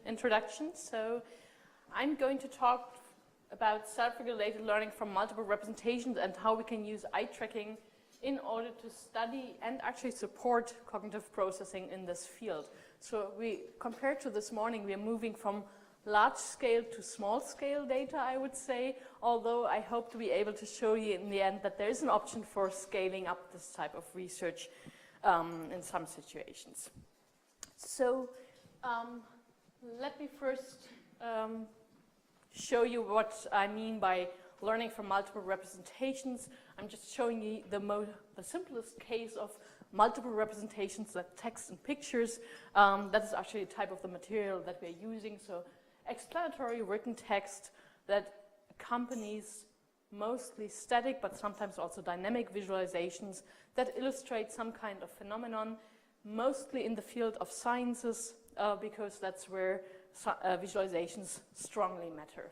introduction. So I'm going to talk about self-regulated learning from multiple representations and how we can use eye tracking in order to study and actually support cognitive processing in this field. So compared to this morning, we are moving from large-scale to small-scale data, I would say, although I hope to be able to show you in the end that there is an option for scaling up this type of research in some situations. So let me first show you what I mean by learning from multiple representations. I'm just showing you the simplest case of multiple representations like text and pictures. That is actually a type of the material that we're using. So explanatory written text that accompanies mostly static but sometimes also dynamic visualizations that illustrate some kind of phenomenon, mostly in the field of sciences because that's where visualizations strongly matter.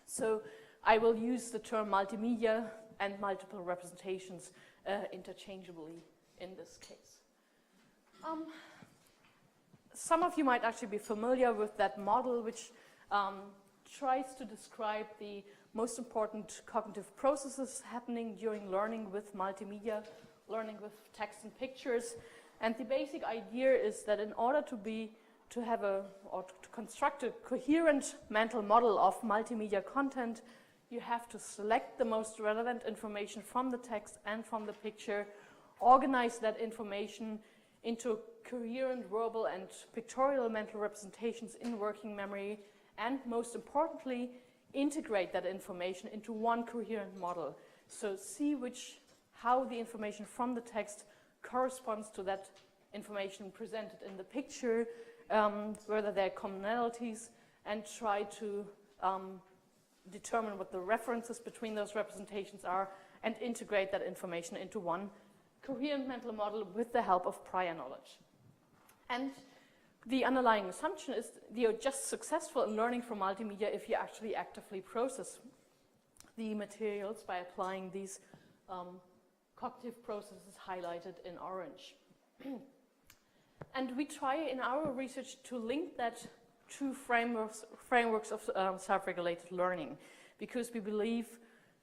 So I will use the term multimedia and multiple representations interchangeably in this case. Some of you might actually be familiar with that model, which tries to describe the most important cognitive processes happening during learning with multimedia, learning with text and pictures. And the basic idea is that in order to construct a coherent mental model of multimedia content, you have to select the most relevant information from the text and from the picture, organize that information into coherent verbal and pictorial mental representations in working memory, and most importantly, integrate that information into one coherent model. So see how the information from the text corresponds to that information presented in the picture, whether there are commonalities, and try to determine what the references between those representations are and integrate that information into one coherent mental model with the help of prior knowledge. And the underlying assumption is you're just successful in learning from multimedia if you actually actively process the materials by applying these cognitive processes highlighted in orange. And we try in our research to link that to frameworks of self-regulated learning, because we believe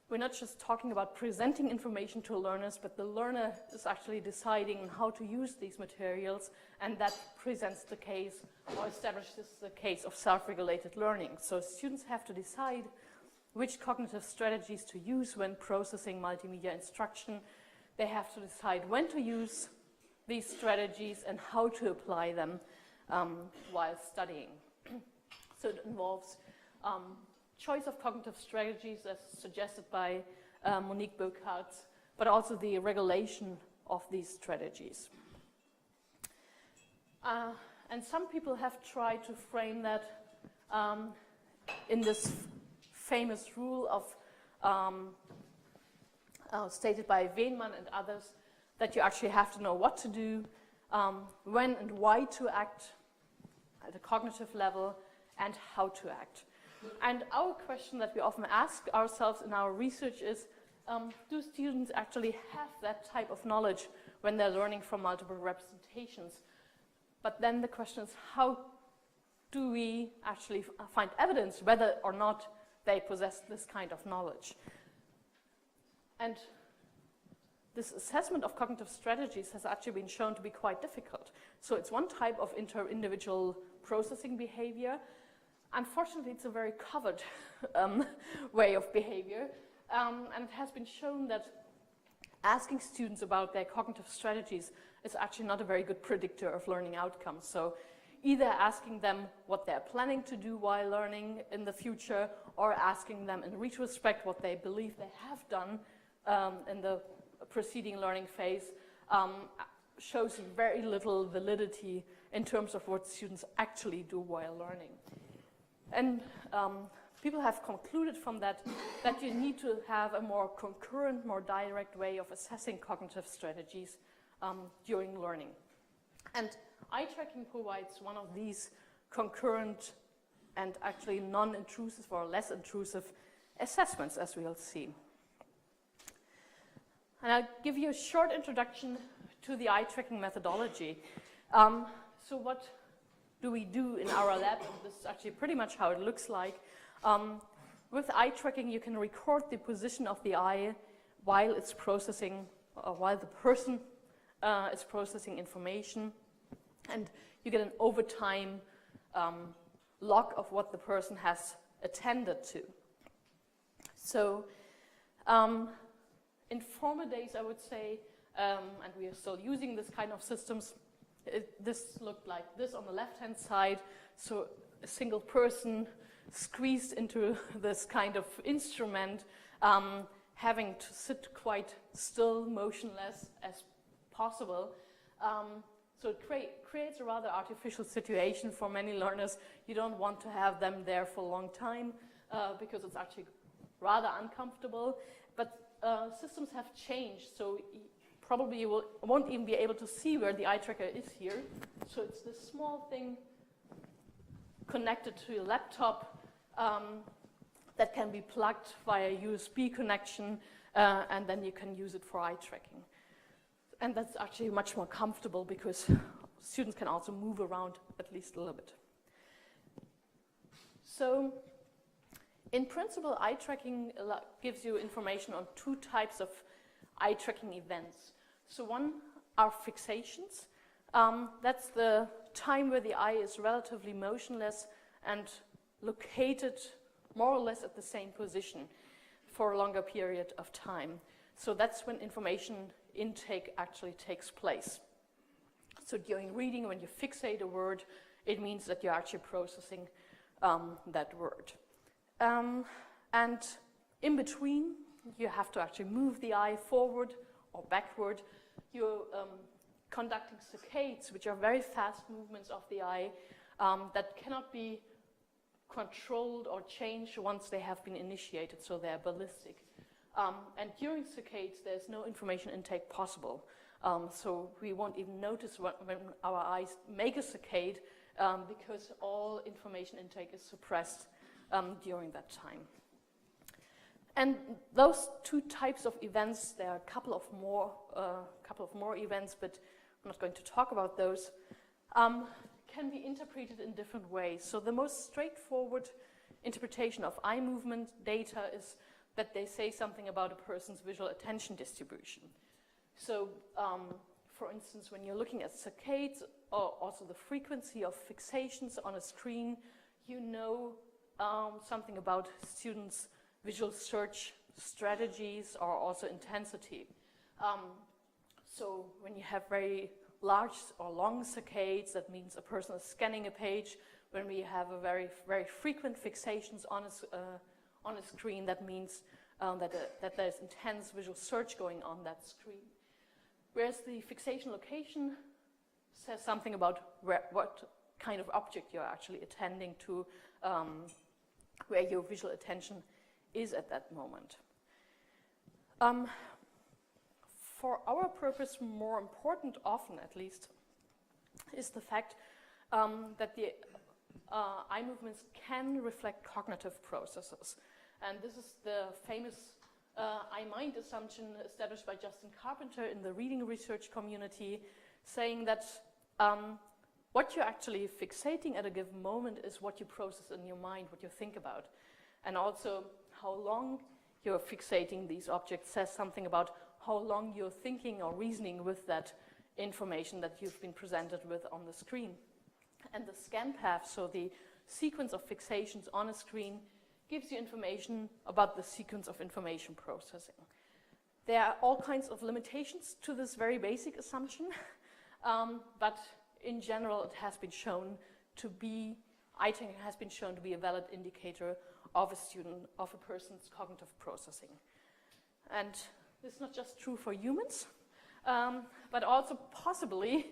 we're not just talking about presenting information to learners, but the learner is actually deciding how to use these materials, and that presents the case or establishes the case of self-regulated learning. So students have to decide which cognitive strategies to use when processing multimedia instruction. They have to decide when to use these strategies and how to apply them while studying. So it involves choice of cognitive strategies as suggested by Monique Burkhardt, but also the regulation of these strategies. And some people have tried to frame that in this famous rule of stated by Wehnmann and others, that you actually have to know what to do, when and why to act at a cognitive level, and how to act. And our question that we often ask ourselves in our research is, do students actually have that type of knowledge when they're learning from multiple representations? But then the question is, how do we actually find evidence whether or not they possess this kind of knowledge? And this assessment of cognitive strategies has actually been shown to be quite difficult. So it's one type of inter-individual processing behavior. Unfortunately, it's a very covered way of behavior. And it has been shown that asking students about their cognitive strategies is actually not a very good predictor of learning outcomes. So either asking them what they're planning to do while learning in the future, or asking them in retrospect what they believe they have done in the preceding learning phase shows very little validity in terms of what students actually do while learning. And people have concluded from that you need to have a more concurrent, more direct way of assessing cognitive strategies during learning. And eye tracking provides one of these concurrent and actually non-intrusive or less intrusive assessments, as we'll see. And I'll give you a short introduction to the eye tracking methodology. So what do we do in our lab? And this is actually pretty much how it looks like. With eye tracking, you can record the position of the eye while it's processing, or while the person is processing information. And you get an overtime log of what the person has attended to. So in former days, I would say, and we are still using this kind of systems, this looked like this on the left-hand side. So a single person squeezed into this kind of instrument, having to sit quite still, motionless as possible. So it creates a rather artificial situation for many learners. You don't want to have them there for a long time because it's actually rather uncomfortable. But systems have changed, so probably you won't even be able to see where the eye tracker is here. So it's this small thing connected to your laptop that can be plugged via USB connection, and then you can use it for eye tracking. And that's actually much more comfortable because students can also move around at least a little bit. So in principle, eye tracking gives you information on two types of eye tracking events. So one are fixations. That's the time where the eye is relatively motionless and located more or less at the same position for a longer period of time. So that's when information intake actually takes place. So during reading, when you fixate a word, it means that you're actually processing that word. And in between, you have to actually move the eye forward or backward. You're conducting saccades, which are very fast movements of the eye that cannot be controlled or changed once they have been initiated, so they're ballistic. And during saccades, there's no information intake possible. So we won't even notice when our eyes make a saccade because all information intake is suppressed during that time. And those two types of events, there are a couple of more events, but I'm not going to talk about those, can be interpreted in different ways. So the most straightforward interpretation of eye movement data is that they say something about a person's visual attention distribution. So, for instance, when you're looking at saccades, or also the frequency of fixations on a screen, you know something about students' visual search strategies or also intensity. So when you have very large or long saccades, that means a person is scanning a page. When we have a very frequent fixations on a screen, that means that there's intense visual search going on that screen. Whereas the fixation location says something about what kind of object you're actually attending to, where your visual attention is at that moment. For our purpose, more important, often at least, is the fact that the eye movements can reflect cognitive processes. And this is the famous eye-mind assumption established by Justin Carpenter in the reading research community, saying that what you're actually fixating at a given moment is what you process in your mind, what you think about. And also how long you're fixating these objects says something about how long you're thinking or reasoning with that information that you've been presented with on the screen. And the scan path, so the sequence of fixations on a screen, gives you information about the sequence of information processing. There are all kinds of limitations to this very basic assumption, but in general it has been shown to be, eye tracking has been shown to be a valid indicator of a person's cognitive processing. And this is not just true for humans, but also possibly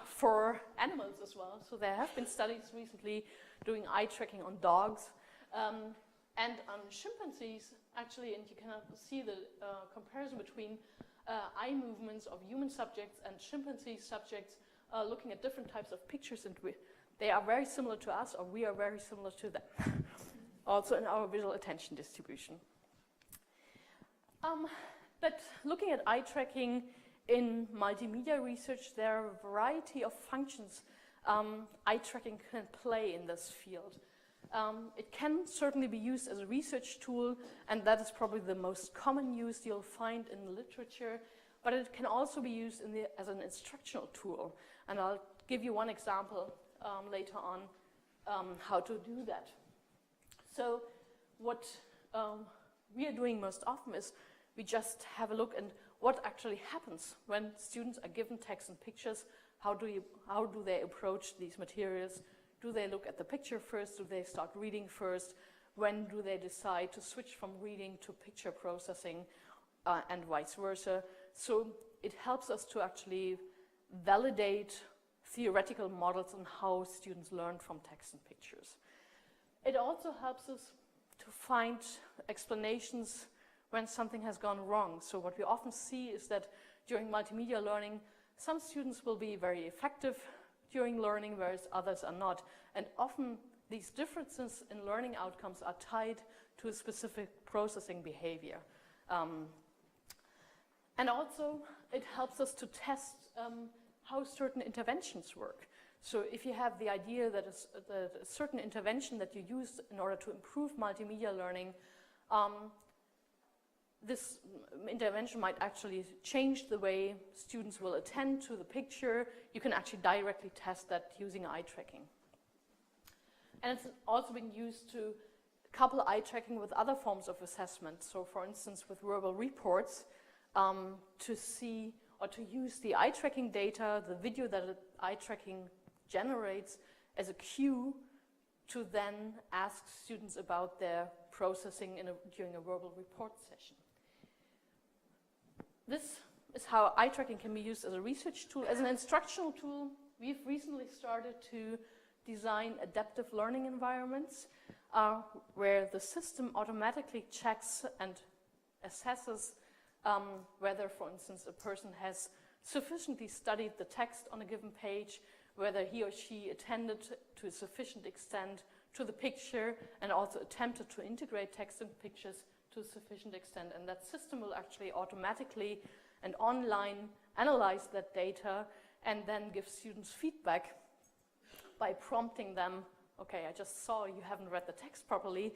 for animals as well. So there have been studies recently doing eye tracking on dogs and on chimpanzees, actually, and you can see the comparison between eye movements of human subjects and chimpanzee subjects looking at different types of pictures, and they are very similar to us, or we are very similar to them, also in our visual attention distribution. But looking at eye tracking in multimedia research, there are a variety of functions eye tracking can play in this field. It can certainly be used as a research tool, and that is probably the most common use you'll find in the literature, but it can also be used as an instructional tool. And I'll give you one example later on how to do that. So what we are doing most often is we just have a look at what actually happens when students are given text and pictures. How do they approach these materials? Do they look at the picture first? Do they start reading first? When do they decide to switch from reading to picture processing and vice versa? So it helps us to actually validate theoretical models on how students learn from text and pictures. It also helps us to find explanations when something has gone wrong. So what we often see is that during multimedia learning, some students will be very effective during learning, whereas others are not. And often these differences in learning outcomes are tied to a specific processing behavior. And also, it helps us to test how certain interventions work. So if you have the idea that a certain intervention that you use in order to improve multimedia learning, this intervention might actually change the way students will attend to the picture. You can actually directly test that using eye tracking. And it's also been used to couple eye tracking with other forms of assessment. So for instance, with verbal reports, to see or to use the eye tracking data, the video that eye tracking generates as a cue to then ask students about their processing during a verbal report session. This is how eye tracking can be used as a research tool. As an instructional tool, we've recently started to design adaptive learning environments where the system automatically checks and assesses whether, for instance, a person has sufficiently studied the text on a given page, whether he or she attended to a sufficient extent to the picture, and also attempted to integrate text and pictures to a sufficient extent. And that system will actually automatically and online analyze that data and then give students feedback by prompting them, okay, I just saw you haven't read the text properly,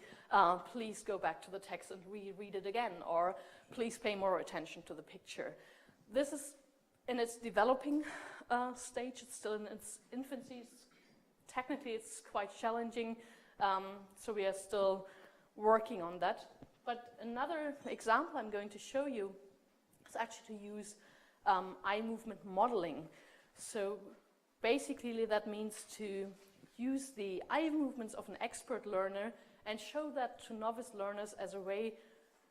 please go back to the text and reread it again, or please pay more attention to the picture. This is in its developing stage. It's still in its infancy. Technically, it's quite challenging, so we are still working on that. But another example I'm going to show you is actually to use eye movement modeling. So basically, that means to use the eye movements of an expert learner and show that to novice learners as a way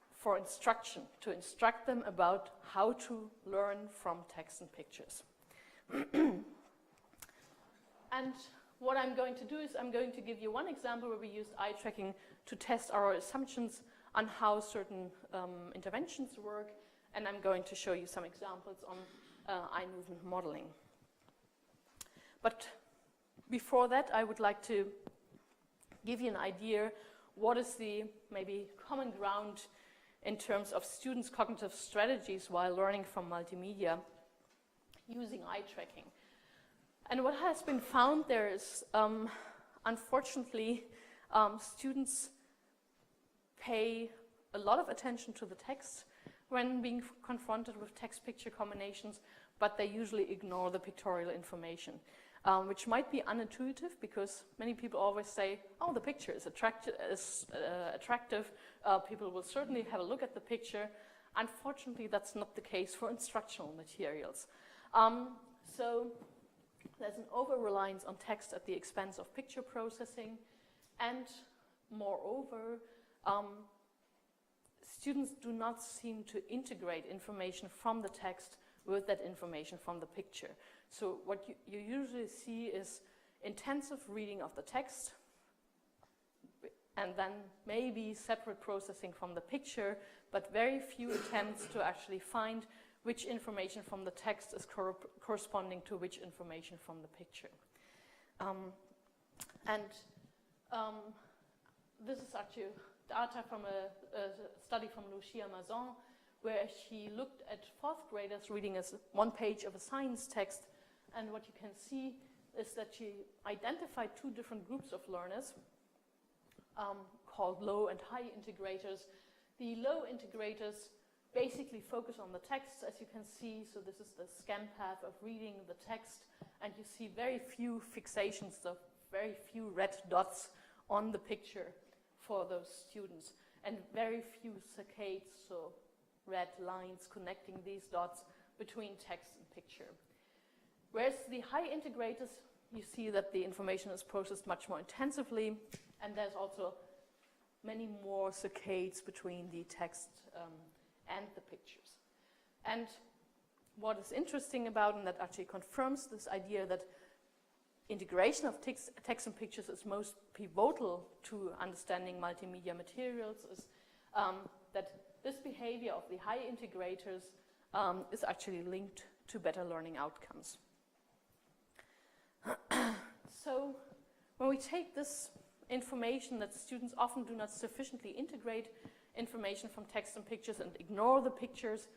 for instruction, to instruct them about how to learn from text and pictures. And what I'm going to do is I'm going to give you one example where we used eye tracking to test our assumptions on how certain interventions work, and I'm going to show you some examples on eye movement modeling. But before that, I would like to give you an idea what is the maybe common ground in terms of students' cognitive strategies while learning from multimedia using eye tracking. And what has been found there is, unfortunately, students pay a lot of attention to the text when being confronted with text-picture combinations, but they usually ignore the pictorial information, which might be unintuitive because many people always say, oh, the picture is attractive. People will certainly have a look at the picture. Unfortunately, that's not the case for instructional materials. So there's an over-reliance on text at the expense of picture processing, and moreover, students do not seem to integrate information from the text with that information from the picture. So what you usually see is intensive reading of the text and then maybe separate processing from the picture, but very few attempts to actually find which information from the text is corresponding to which information from the picture. This is actually data from a study from Lucia Mazon, where she looked at fourth graders reading one page of a science text, and what you can see is that she identified two different groups of learners called low and high integrators. The low integrators basically focus on the text, as you can see. So this is the scan path of reading the text, and you see very few fixations, so very few red dots on the picture for those students, and very few saccades, so red lines connecting these dots between text and picture. Whereas the high integrators, you see that the information is processed much more intensively, and there's also many more saccades between the text and the pictures. And what is interesting about, and that actually confirms this idea that integration of text and pictures is most pivotal to understanding multimedia materials, is that this behavior of the high integrators is actually linked to better learning outcomes. So when we take this information that students often do not sufficiently integrate information from text and pictures and ignore the pictures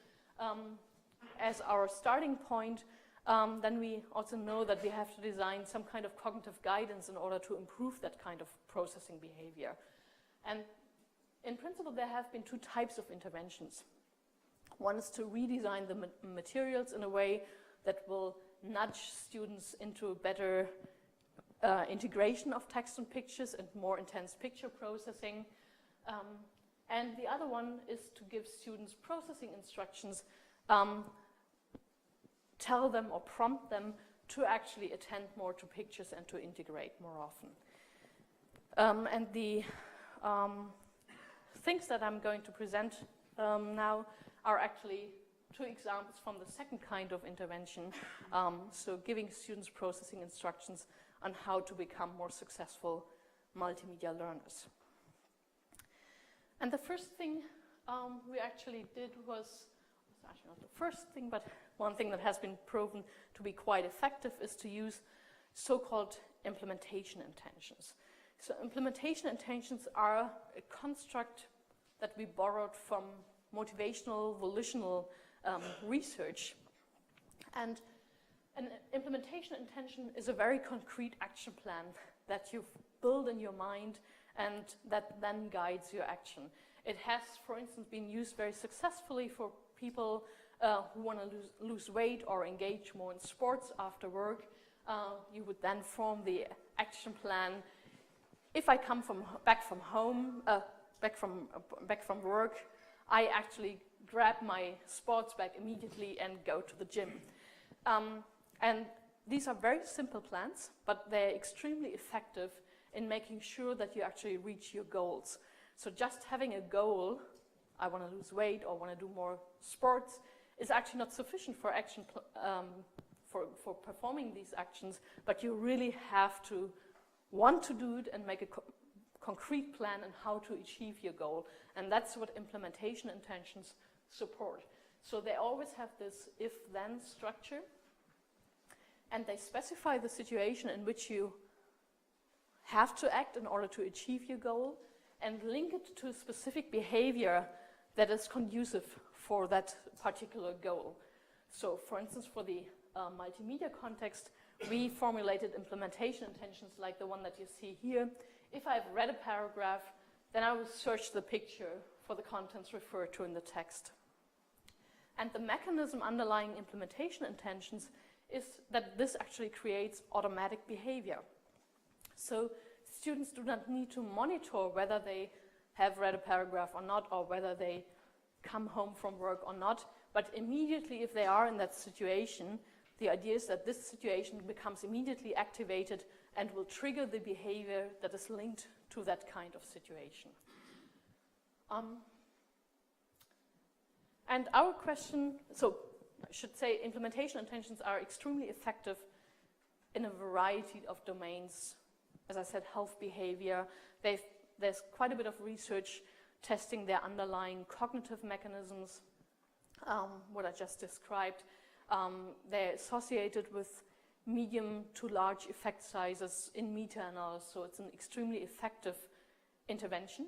as our starting point, then we also know that we have to design some kind of cognitive guidance in order to improve that kind of processing behavior. And in principle, there have been two types of interventions. One is to redesign the materials in a way that will nudge students into better integration of text and pictures and more intense picture processing. And the other one is to give students processing instructions, tell them or prompt them to actually attend more to pictures and to integrate more often. And the things that I'm going to present now are actually two examples from the second kind of intervention, so giving students processing instructions on how to become more successful multimedia learners. And the first thing we actually did was actually not the first thing, but one thing that has been proven to be quite effective is to use so-called implementation intentions. So implementation intentions are a construct that we borrowed from motivational, volitional research. And an implementation intention is a very concrete action plan that you build in your mind and that then guides your action. It has, for instance, been used very successfully for people who want to lose weight or engage more in sports after work. You would then form the action plan. If I come back from work, I actually grab my sports bag immediately and go to the gym. And these are very simple plans, but they're extremely effective in making sure that you actually reach your goals. So just having a goal, I want to lose weight or want to do more sports, is actually not sufficient for action for performing these actions, but you really have to want to do it and make a concrete plan on how to achieve your goal. And that's what implementation intentions support. So they always have this if-then structure, and they specify the situation in which you have to act in order to achieve your goal, and link it to a specific behavior that is conducive for that particular goal. So for instance, for the multimedia context, we formulated implementation intentions like the one that you see here. If I've read a paragraph, then I will search the picture for the contents referred to in the text. And the mechanism underlying implementation intentions is that this actually creates automatic behavior. So students do not need to monitor whether they have read a paragraph or not, or whether they come home from work or not, but immediately if they are in that situation, the idea is that this situation becomes immediately activated and will trigger the behavior that is linked to that kind of situation. And our question, so I should say implementation intentions are extremely effective in a variety of domains. As I said, health behavior. There's quite a bit of research testing their underlying cognitive mechanisms, what I just described. They're associated with medium to large effect sizes in meta-analysis, so it's an extremely effective intervention.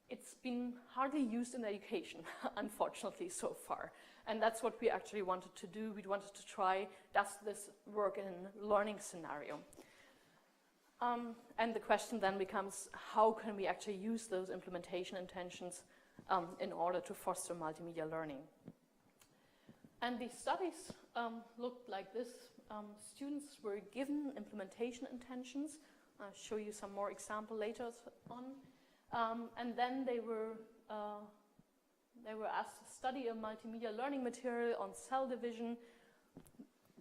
it's been hardly used in education, unfortunately, so far. And that's what we actually wanted to do. We wanted to try, does this work in a learning scenario? And the question then becomes, how can we actually use those implementation intentions in order to foster multimedia learning? And these studies looked like this. Students were given implementation intentions. I'll show you some more example later on. And then they were asked to study a multimedia learning material on cell division,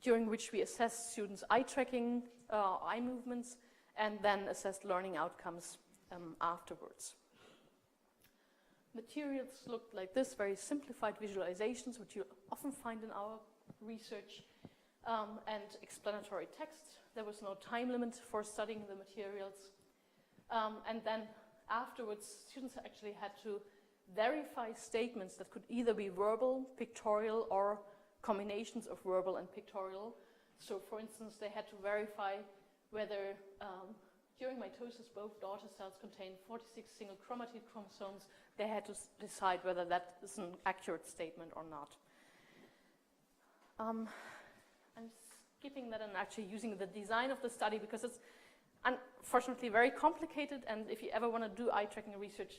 during which we assessed students' eye tracking, eye movements, and then assessed learning outcomes afterwards. Materials looked like this, very simplified visualizations, which you often find in our research, and explanatory text. There was no time limit for studying the materials. And then afterwards, students actually had to verify statements that could either be verbal, pictorial, or combinations of verbal and pictorial. So for instance, they had to verify whether during mitosis both daughter cells contain 46 single chromatid chromosomes. They had to decide whether that is an accurate statement or not. I'm skipping that and actually using the design of the study because it's unfortunately very complicated, and if you ever want to do eye tracking research,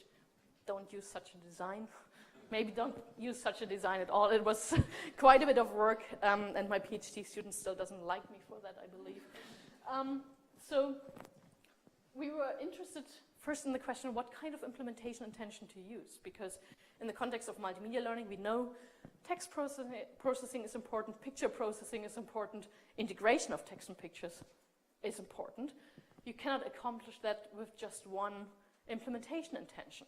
don't use such a design. Maybe don't use such a design at all. It was quite a bit of work, and my PhD student still doesn't like me for that, I believe. So we were interested first in the question, what kind of implementation intention to use? Because in the context of multimedia learning, we know text processing is important, picture processing is important, integration of text and pictures is important. You cannot accomplish that with just one implementation intention.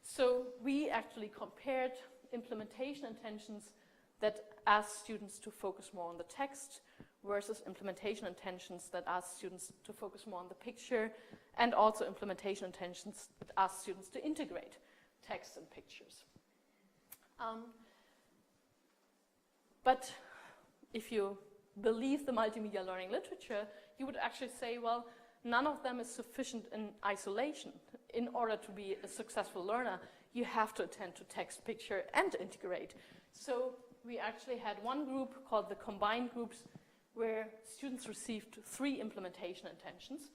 So we actually compared implementation intentions that ask students to focus more on the text versus implementation intentions that ask students to focus more on the picture, and also implementation intentions that ask students to integrate text and pictures. But if you believe the multimedia learning literature, you would actually say, well, none of them is sufficient in isolation. In order to be a successful learner, you have to attend to text, picture, and integrate. So we actually had one group called the combined groups, where students received 3 implementation intentions: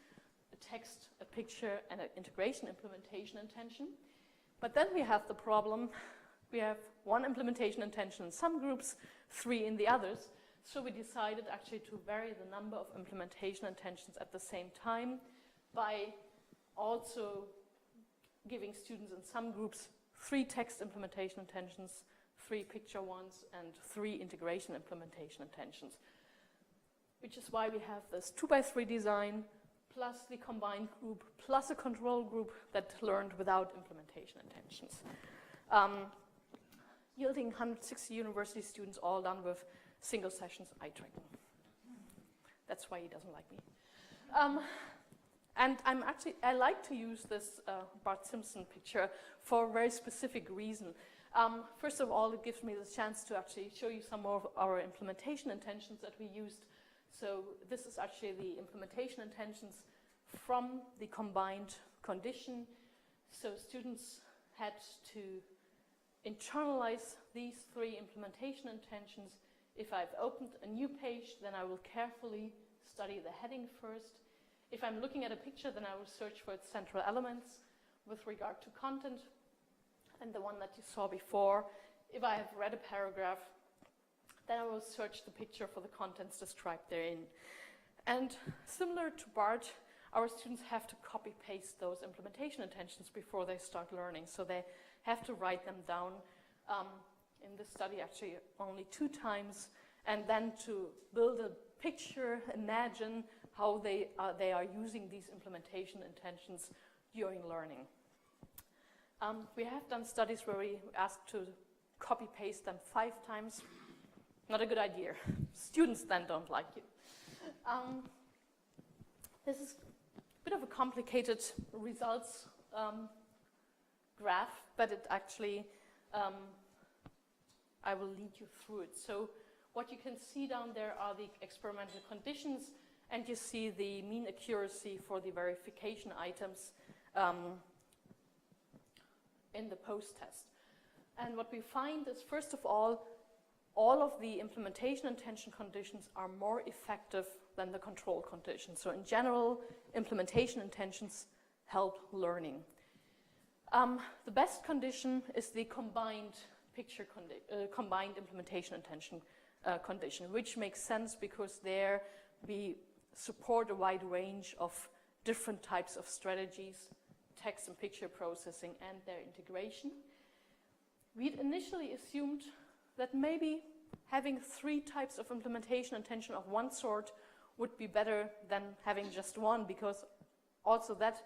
a text, a picture, and an integration implementation intention. But then we have the problem, we have 1 implementation intention in some groups, 3 in the others. So we decided actually to vary the number of implementation intentions at the same time by also giving students in some groups 3 text implementation intentions, 3 picture ones, and 3 integration implementation intentions. Which is why we have this 2x3 design, plus the combined group, plus a control group that learned without implementation intentions. Yielding 160 university students, all done with single sessions eye tracking. That's why he doesn't like me. And I like to use this Bart Simpson picture for a very specific reason. First of all, it gives me the chance to actually show you some more of our implementation intentions that we used. So this is actually the implementation intentions from the combined condition. So students had to internalize these 3 implementation intentions. If I've opened a new page, then I will carefully study the heading first. If I'm looking at a picture, then I will search for its central elements with regard to content, and the one that you saw before. If I have read a paragraph, then I will search the picture for the contents described therein. And similar to Bart, our students have to copy-paste those implementation intentions before they start learning. So they have to write them down in this study actually only 2 times, and then to build a picture, imagine how they are using these implementation intentions during learning. We have done studies where we asked to copy-paste them 5 times. Not a good idea. Students then don't like you. This is a bit of a complicated results graph, but it actually, I will lead you through it. So what you can see down there are the experimental conditions, and you see the mean accuracy for the verification items in the post-test. And what we find is, first of all of the implementation intention conditions are more effective than the control conditions. So in general, implementation intentions help learning. The best condition is the combined implementation intention condition, which makes sense because there we support a wide range of different types of strategies, text and picture processing, and their integration. We'd initially assumed that maybe having 3 types of implementation intention of one sort would be better than having just one, because also that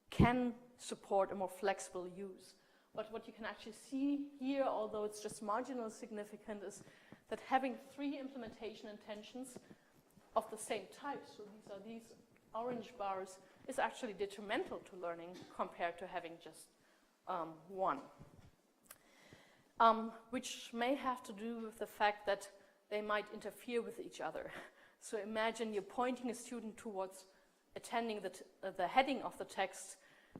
can support a more flexible use. But what you can actually see here, although it's just marginally significant, is that having 3 implementation intentions of the same type, so these are these orange bars, is actually detrimental to learning compared to having just one. Which may have to do with the fact that they might interfere with each other. So imagine you're pointing a student towards attending the heading of the text,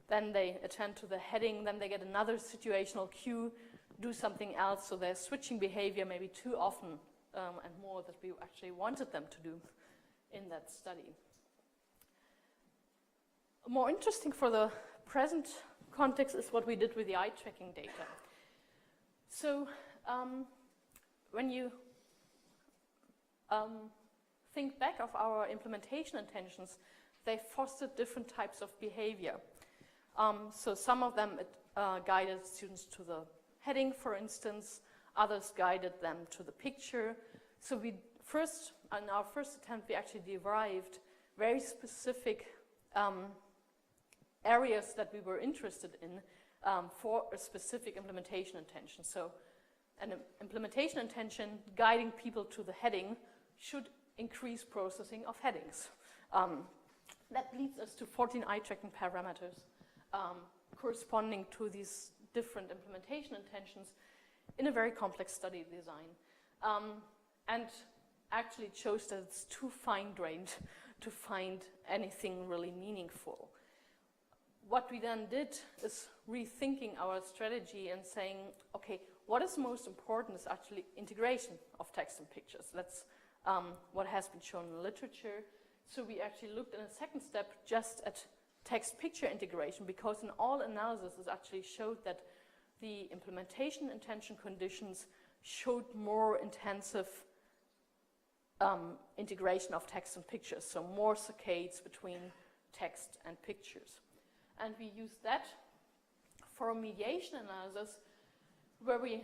then they attend to the heading, then they get another situational cue, do something else, so they're switching behavior maybe too often and more than we actually wanted them to do in that study. More interesting for the present context is what we did with the eye tracking data. So when you think back of our implementation intentions, they fostered different types of behavior. So some of them guided students to the heading, for instance. Others guided them to the picture. So in our first attempt, we actually derived very specific areas that we were interested in for a specific implementation intention. So an implementation intention guiding people to the heading should increase processing of headings. That leads us to 14 eye tracking parameters corresponding to these different implementation intentions in a very complex study design. And actually it shows that it's too fine-grained to find anything really meaningful. What we then did is rethinking our strategy and saying, okay, what is most important is actually integration of text and pictures. That's what has been shown in the literature. So we actually looked in a second step just at text-picture integration, because in all analysis it actually showed that the implementation intention conditions showed more intensive integration of text and pictures, so more saccades between text and pictures. And we used that for a mediation analysis where we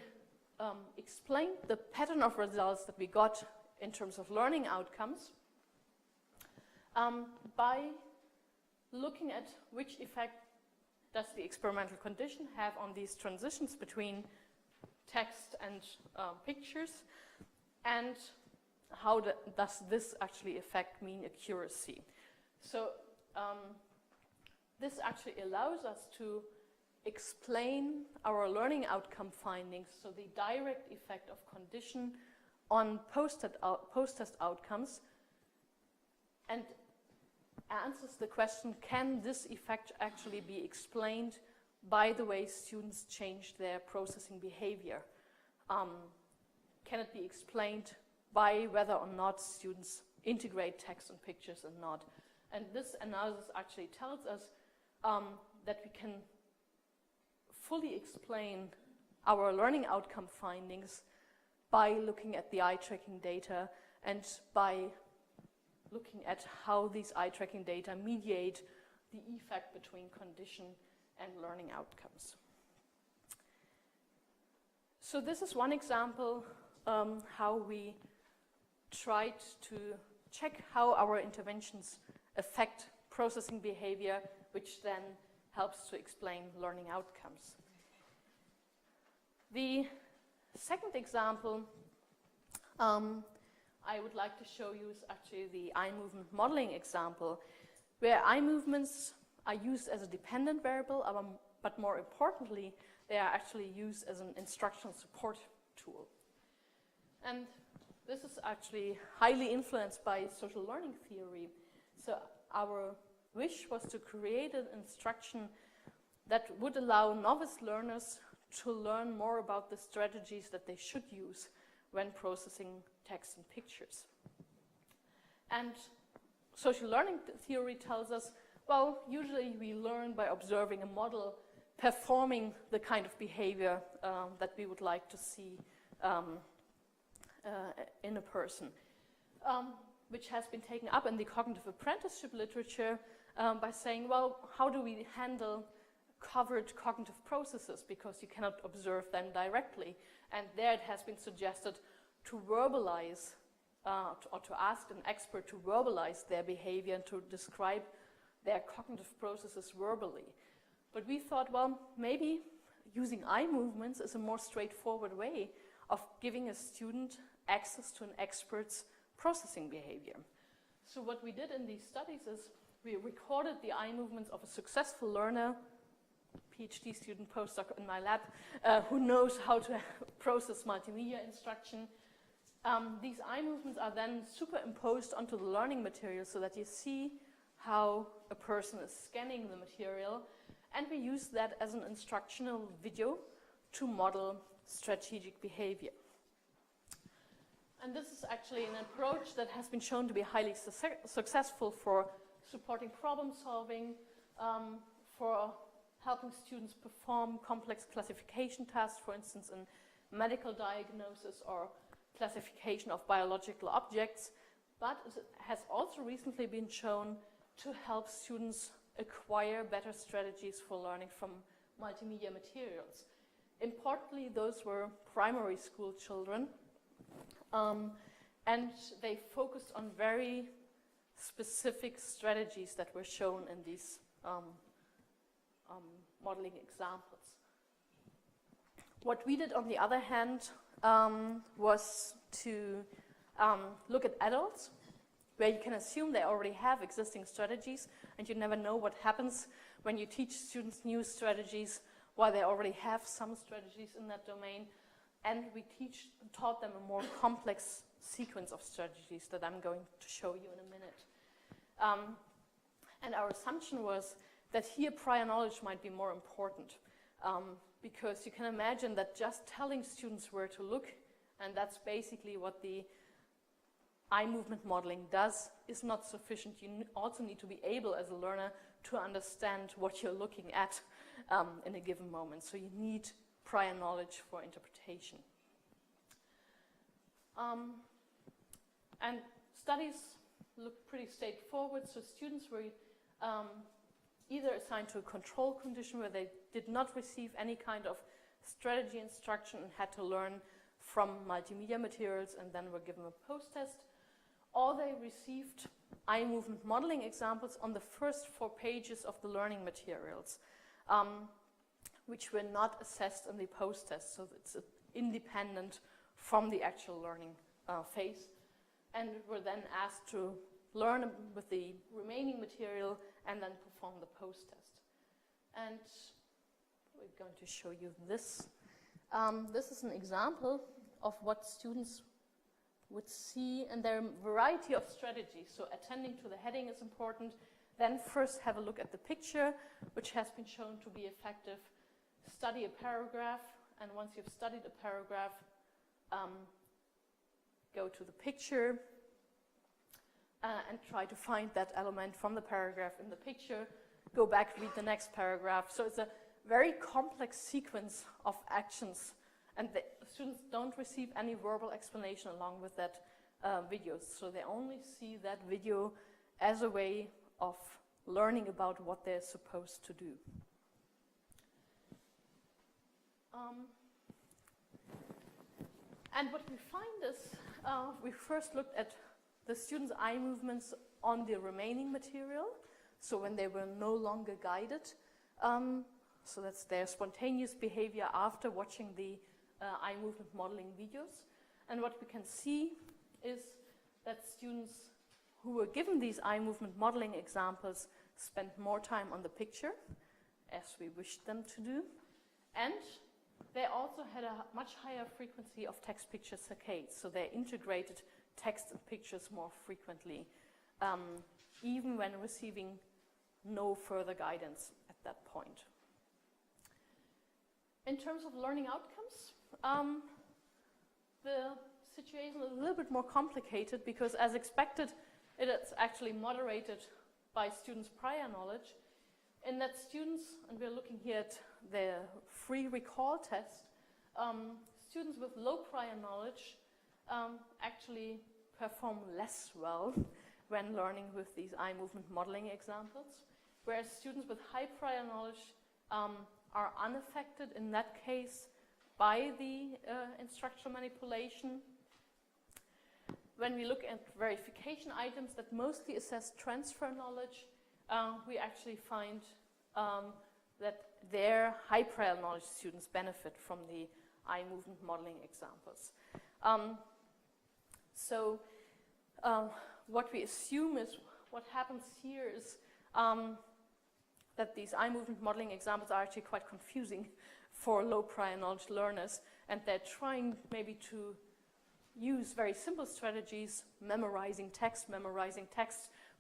explained the pattern of results that we got in terms of learning outcomes by looking at which effect does the experimental condition have on these transitions between text and pictures, and how does this actually affect mean accuracy. So this actually allows us to explain our learning outcome findings, so the direct effect of condition on post-test outcomes, and answers the question, can this effect actually be explained by the way students change their processing behavior? Can it be explained by whether or not students integrate text and pictures or not? And this analysis actually tells us that we can fully explain our learning outcome findings by looking at the eye tracking data and by looking at how these eye tracking data mediate the effect between condition and learning outcomes. So this is one example how we tried to check how our interventions affect processing behavior, which then helps to explain learning outcomes. The second example I would like to show you is actually the eye movement modeling example, where eye movements are used as a dependent variable, but more importantly, they are actually used as an instructional support tool. And this is actually highly influenced by social learning theory. So our wish was to create an instruction that would allow novice learners to learn more about the strategies that they should use when processing text and pictures. And social learning theory tells us, well, usually we learn by observing a model performing the kind of behavior that we would like to see in a person, which has been taken up in the cognitive apprenticeship literature by saying, well, how do we handle covered cognitive processes, because you cannot observe them directly. And there it has been suggested to verbalize or to ask an expert to verbalize their behavior and to describe their cognitive processes verbally. But we thought, well, maybe using eye movements is a more straightforward way of giving a student access to an expert's processing behavior. So what we did in these studies is we recorded the eye movements of a successful learner, PhD student, postdoc in my lab, who knows how to process multimedia instruction. These eye movements are then superimposed onto the learning material so that you see how a person is scanning the material, and we use that as an instructional video to model strategic behavior. And this is actually an approach that has been shown to be highly successful for supporting problem solving, for helping students perform complex classification tasks, for instance, in medical diagnosis or classification of biological objects, but it has also recently been shown to help students acquire better strategies for learning from multimedia materials. Importantly, those were primary school children, and they focused on very specific strategies that were shown in these modeling examples. What we did, on the other hand, was to look at adults, where you can assume they already have existing strategies, and you never know what happens when you teach students new strategies while they already have some strategies in that domain. And we taught them a more complex sequence of strategies that I'm going to show you in a minute. And our assumption was that here prior knowledge might be more important, because you can imagine that just telling students where to look, and that's basically what the eye movement modeling does, is not sufficient. You also need to be able as a learner to understand what you're looking at in a given moment. So you need prior knowledge for interpretation. And studies look pretty straightforward. So students were either assigned to a control condition where they did not receive any kind of strategy instruction and had to learn from multimedia materials and then were given a post-test, or they received eye movement modeling examples on the first 4 pages of the learning materials, which were not assessed in the post-test, so it's independent from the actual learning phase, and were then asked to learn with the remaining material and then perform the post-test. And we're going to show you this. This is an example of what students would see, and there are a variety of strategies. So attending to the heading is important. Then first have a look at the picture, which has been shown to be effective. Study a paragraph, and once you've studied a paragraph, go to the picture and try to find that element from the paragraph in the picture, go back, read the next paragraph. So it's a very complex sequence of actions, and the students don't receive any verbal explanation along with that video. So they only see that video as a way of learning about what they're supposed to do. And what we find is, we first looked at the students' eye movements on the remaining material, so when they were no longer guided. So that's their spontaneous behavior after watching the eye movement modeling videos. And what we can see is that students who were given these eye movement modeling examples spent more time on the picture, as we wished them to do, and they also had a much higher frequency of text-picture saccades, so they integrated text and pictures more frequently, even when receiving no further guidance at that point. In terms of learning outcomes, the situation is a little bit more complicated because, as expected, it is actually moderated by students' prior knowledge. In that students, and we're looking here at the free recall test, students with low prior knowledge actually perform less well when learning with these eye movement modeling examples, whereas students with high prior knowledge are unaffected in that case by the instructional manipulation. When we look at verification items that mostly assess transfer knowledge, we actually find that their high prior knowledge students benefit from the eye movement modeling examples. What we assume is what happens here is that these eye movement modeling examples are actually quite confusing for low prior knowledge learners, and they're trying maybe to use very simple strategies, memorizing text,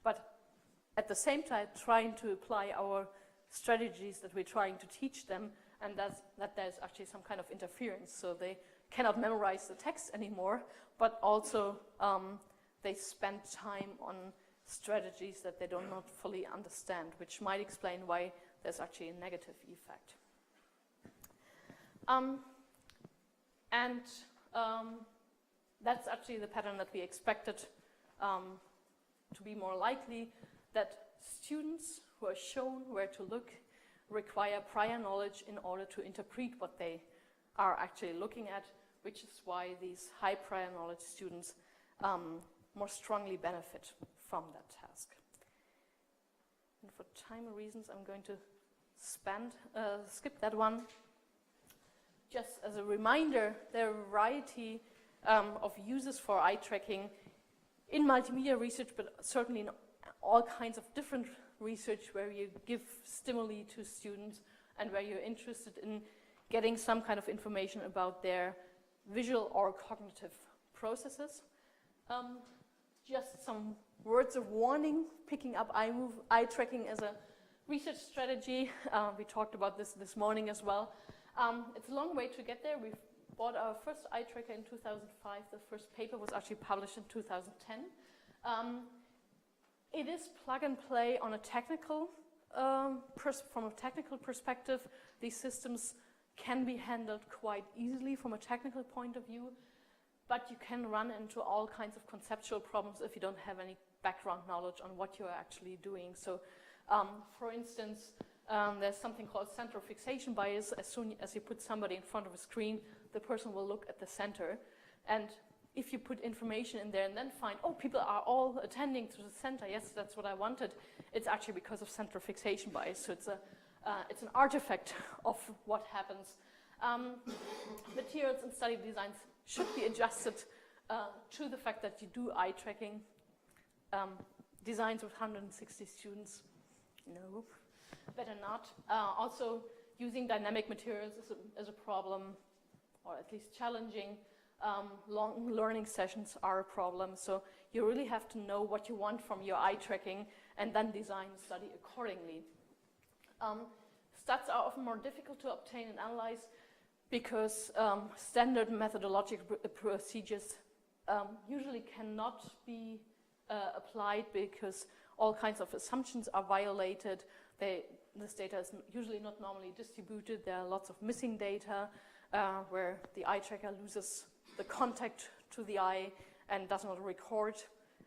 but at the same time trying to apply our strategies that we're trying to teach them, and that there's actually some kind of interference. So they cannot memorize the text anymore, but also they spend time on strategies that they do not fully understand, which might explain why there's actually a negative effect. That's actually the pattern that we expected to be more likely, that students who are shown where to look require prior knowledge in order to interpret what they are actually looking at, which is why these high prior knowledge students more strongly benefit from that task. And for time reasons, I'm going to skip that one. Just as a reminder, there are a variety of uses for eye tracking in multimedia research, but certainly in all kinds of different research where you give stimuli to students and where you're interested in getting some kind of information about their visual or cognitive processes. Just some words of warning, picking up eye tracking as a research strategy. We talked about this morning as well. It's a long way to get there. We've bought our first eye tracker in 2005. The first paper was actually published in 2010. It is plug and play on a technical, from a technical perspective. These systems can be handled quite easily from a technical point of view, but you can run into all kinds of conceptual problems if you don't have any background knowledge on what you're actually doing. So, for instance, there's something called central fixation bias. As soon as you put somebody in front of a screen, the person will look at the center. And if you put information in there and then find, oh, people are all attending to the center, yes, that's what I wanted, it's actually because of central fixation bias. So it's an artifact of what happens. Materials and study designs should be adjusted to the fact that you do eye tracking. Designs with 160 students, no, better not. Also, using dynamic materials is a problem, or at least challenging. Long learning sessions are a problem, so you really have to know what you want from your eye tracking and then design the study accordingly. Stats are often more difficult to obtain and analyze because standard methodological procedures usually cannot be applied because all kinds of assumptions are violated. This data is usually not normally distributed. There are lots of missing data where the eye tracker loses the contact to the eye and does not record,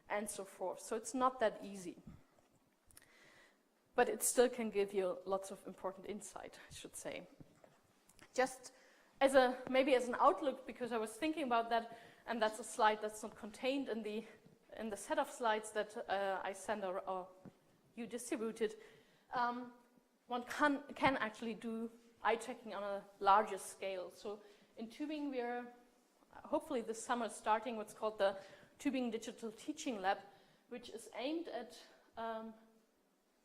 and so forth. So it's not that easy. But it still can give you lots of important insight, I should say. Just as maybe as an outlook, because I was thinking about that, and that's a slide that's not contained in the set of slides that I sent or you distributed. One can actually do eye tracking on a larger scale. So in Tübingen, we are hopefully this summer starting what's called the Tübingen Digital Teaching Lab, which is aimed at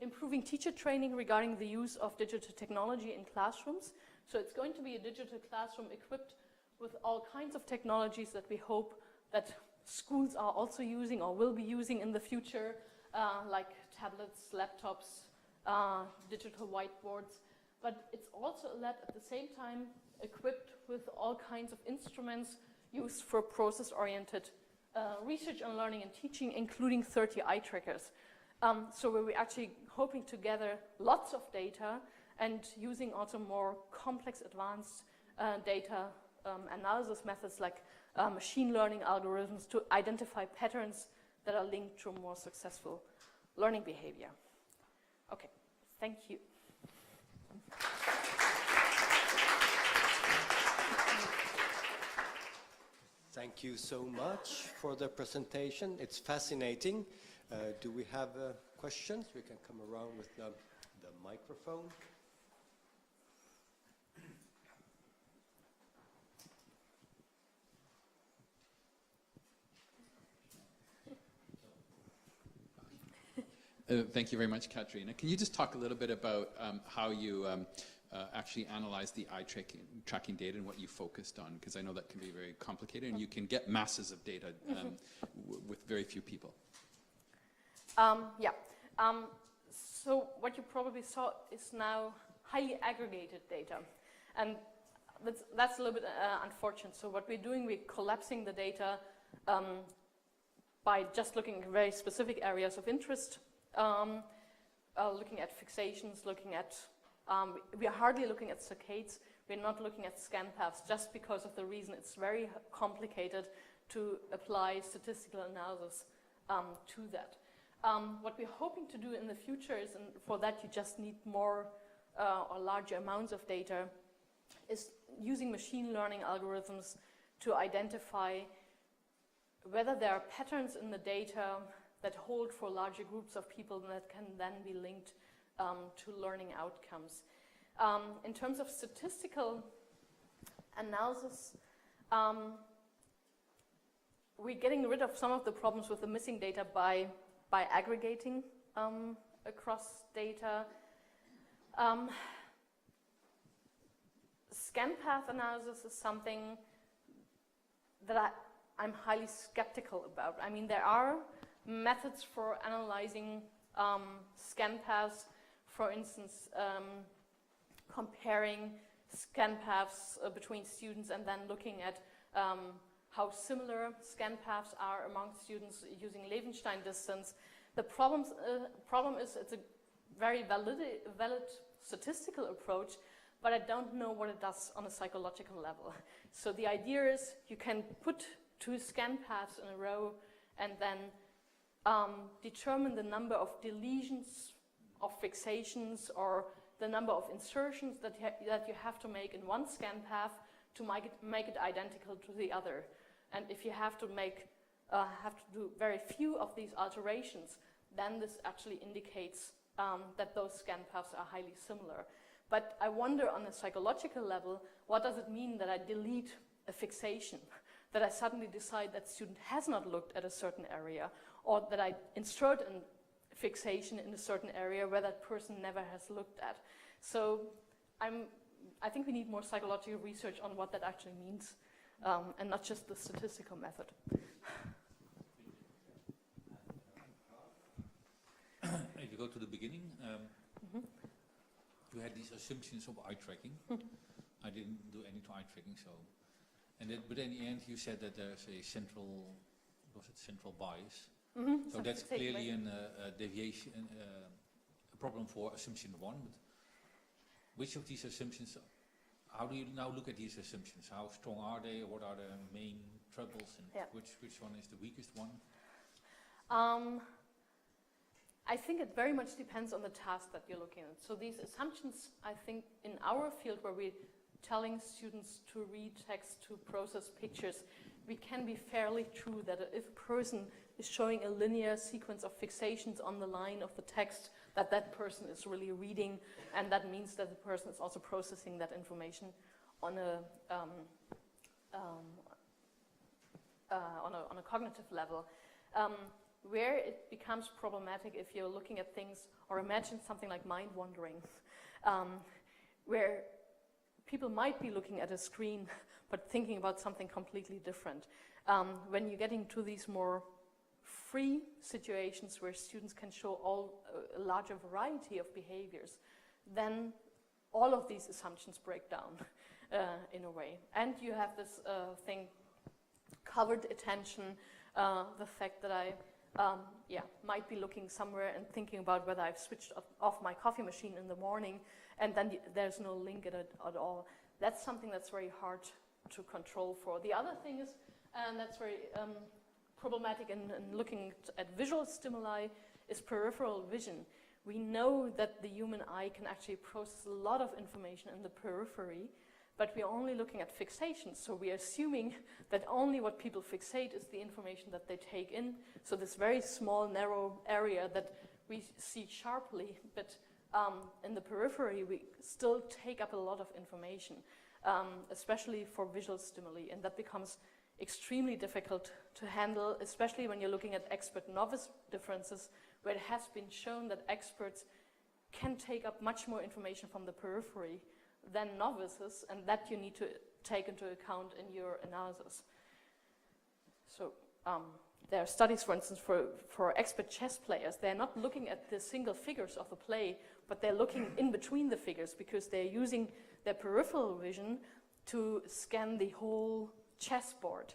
improving teacher training regarding the use of digital technology in classrooms. So it's going to be a digital classroom equipped with all kinds of technologies that we hope that schools are also using or will be using in the future, like tablets, laptops, digital whiteboards, but it's also a lab at the same time equipped with all kinds of instruments used for process-oriented research on learning and teaching, including 30 eye trackers. So we're actually hoping to gather lots of data and using also more complex advanced data analysis methods like machine learning algorithms to identify patterns that are linked to more successful learning behavior. Okay, thank you. Thank you so much for the presentation. It's fascinating. Do we have questions? We can come around with the microphone. Thank you very much, Katharina. Can you just talk a little bit about how you actually analyze the eye tracking data and what you focused on? Because I know that can be very complicated and you can get masses of data with very few people. So what you probably saw is now highly aggregated data. And that's a little bit unfortunate. So what we're doing, we're collapsing the data by just looking at very specific areas of interest. Looking at fixations, we are hardly looking at saccades. We're not looking at scan paths just because of the reason it's very complicated to apply statistical analysis to that. What we're hoping to do in the future is, and for that you just need more or larger amounts of data, is using machine learning algorithms to identify whether there are patterns in the data that hold for larger groups of people that can then be linked to learning outcomes. In terms of statistical analysis, we're getting rid of some of the problems with the missing data by aggregating across data. Scan path analysis is something that I'm highly skeptical about. I mean, there are methods for analyzing scan paths, for instance, comparing scan paths between students and then looking at how similar scan paths are among students using Levenstein distance. The problem is it's a very valid statistical approach, but I don't know what it does on a psychological level. So the idea is you can put two scan paths in a row and then determine the number of deletions, of fixations, or the number of insertions that you have to make in one scan path to make it identical to the other. And if you have to do very few of these alterations, then this actually indicates that those scan paths are highly similar. But I wonder on a psychological level, what does it mean that I delete a fixation? That I suddenly decide that student has not looked at a certain area, or that I insert a fixation in a certain area where that person never has looked at. So I think we need more psychological research on what that actually means, and not just the statistical method. If you go to the beginning, you had these assumptions of eye tracking. I didn't do any eye tracking, so. But in the end, you said that there's a central bias. So that's clearly a deviation, a problem for assumption one. But which of these assumptions, how do you now look at these assumptions? How strong are they? What are the main troubles? And which one is the weakest one? I think it very much depends on the task that you're looking at. So these assumptions, I think, in our field where we're telling students to read text, to process pictures, we can be fairly true that if a person is showing a linear sequence of fixations on the line of the text, that person is really reading, and that means that the person is also processing that information on a cognitive level. Where it becomes problematic if you're looking at things, or imagine something like mind wandering, where people might be looking at a screen but thinking about something completely different. When you're getting to these more free situations where students can show a larger variety of behaviors, then all of these assumptions break down in a way. And you have this thing, covered attention, the fact that I might be looking somewhere and thinking about whether I've switched off my coffee machine in the morning, and then there's no link at all. That's something that's very hard to control for. The other thing is, and that's very problematic in looking at visual stimuli, is peripheral vision. We know that the human eye can actually process a lot of information in the periphery, but we're only looking at fixation. So we're assuming that only what people fixate is the information that they take in. So this very small, narrow area that we see sharply, but in the periphery, we still take up a lot of information, especially for visual stimuli. And that becomes extremely difficult to handle, especially when you're looking at expert-novice differences, where it has been shown that experts can take up much more information from the periphery than novices, and that you need to take into account in your analysis. So there are studies, for instance, for expert chess players. They're not looking at the single figures of the play, but they're looking in between the figures because they're using their peripheral vision to scan the whole chessboard,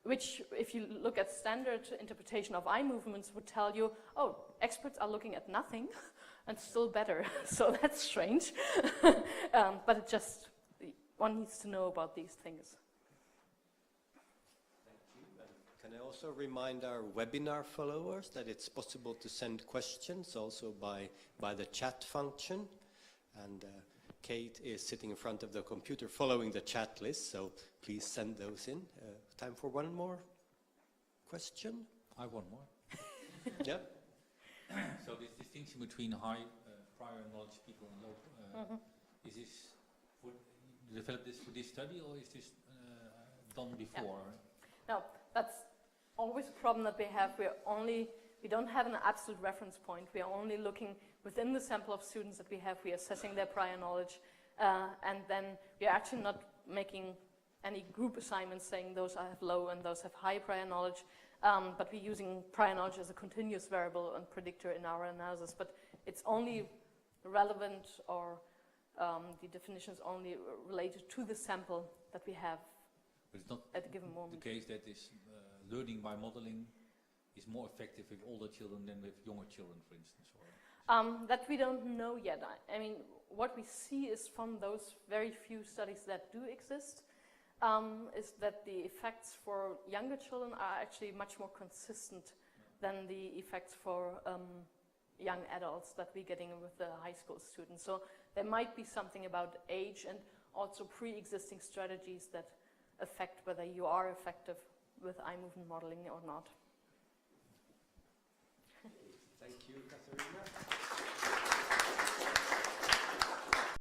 which, if you look at standard interpretation of eye movements, would tell you, oh, experts are looking at nothing, and still better. So that's strange. But it just, one needs to know about these things. Thank you. And can I also remind our webinar followers that it's possible to send questions also by the chat function. And Kate is sitting in front of the computer following the chat list, so please send those in. Time for one more question? I have one more. Yeah. So this distinction between high prior knowledge people and low, is this, you developed this for this study, or is this done before? Yeah. No, that's always a problem that we have. We don't have an absolute reference point. We are only looking within the sample of students that we have. We are assessing their prior knowledge, and then we are actually not making any group assignments saying those have low and those have high prior knowledge, but we're using prior knowledge as a continuous variable and predictor in our analysis. But it's only relevant, or the definition is only related to the sample that we have but it's not at a given moment. The case that is learning by modeling is more effective with older children than with younger children, for instance? Or? That we don't know yet. I mean, what we see is from those very few studies that do exist, is that the effects for younger children are actually much more consistent than the effects for young adults that we're getting with the high school students. So there might be something about age and also pre-existing strategies that affect whether you are effective with eye movement modeling or not. Thank you, Katharina.